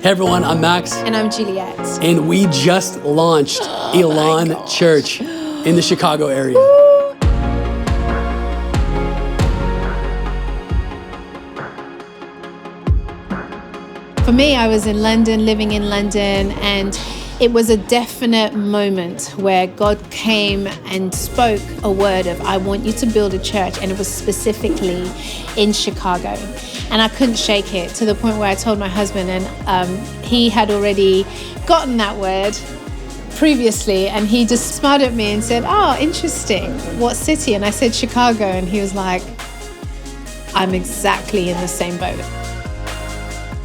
Hey everyone, I'm Max. And I'm Juliet. And we just launched Elan Church in the Chicago area. For me, I was in London, living in London, and it was a definite moment where God came and spoke a word of, I want you to build a church, and it was specifically in Chicago. And I couldn't shake it to the point where I told my husband, and he had already gotten that word previously, and he just smiled at me and said, oh, interesting. What city? And I said, Chicago. And he was like, I'm exactly in the same boat.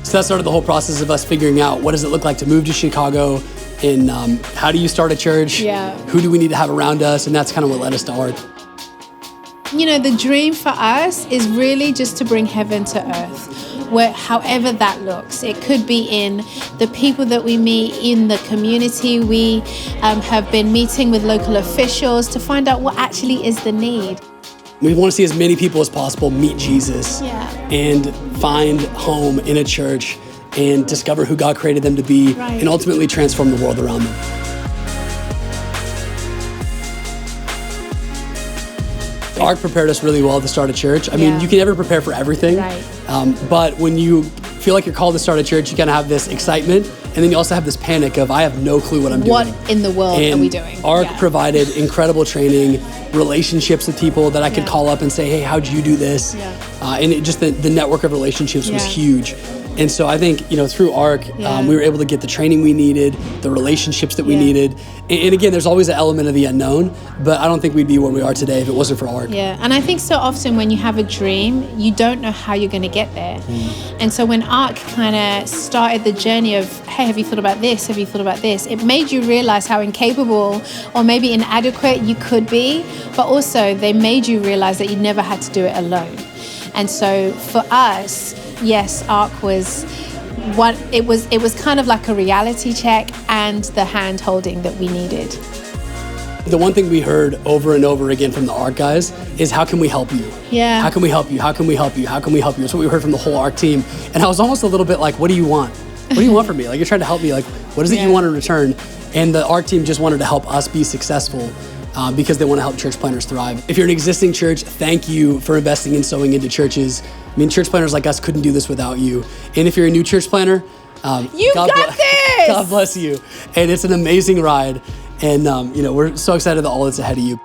So that started the whole process of us figuring out what does it look like to move to Chicago, and how do you start a church? Yeah. Who do we need to have around us? And that's kind of what led us to ARC. You know, the dream for us is really just to bring heaven to earth, where however that looks. It could be in the people that we meet in the community. We have been meeting with local officials to find out what actually is the need. We want to see as many people as possible meet Jesus and find home in a church and discover who God created them to be, and ultimately transform the world around them. ARC prepared us really well to start a church. I mean, you can never prepare for everything, but when you feel like you're called to start a church, you kind of have this excitement, and then you also have this panic of, I have no clue what I'm doing. What in the world are we doing? ARC provided incredible training, relationships with people that I could call up and say, hey, how'd you do this? And it just the network of relationships was huge. And so I think, you know, through ARC, we were able to get the training we needed, the relationships that we needed. And again, there's always an element of the unknown, but I don't think we'd be where we are today if it wasn't for ARC. Yeah, and I think so often when you have a dream, you don't know how you're going to get there. And so when ARC kind of started the journey of, hey, have you thought about this? Have you thought about this? It made you realize how incapable or maybe inadequate you could be, but also they made you realize that you never had to do it alone. And so for us, yes, ARC was what it was kind of like a reality check and the hand holding that we needed. The one thing we heard over and over again from the ARC guys is, how can we help you? Yeah. How can we help you? How can we help you? How can we help you? That's what we heard from the whole ARC team. And I was almost a little bit like, what do you want? What do you want from me? Like, you're trying to help me. Like, what is it you want in return? And the ARC team just wanted to help us be successful because they want to help church planners thrive. If you're an existing church, thank you for investing and sowing into churches. I mean, church planners like us couldn't do this without you. And if you're a new church planner, you got this! God bless you. And it's an amazing ride. And, you know, we're so excited about all that's ahead of you.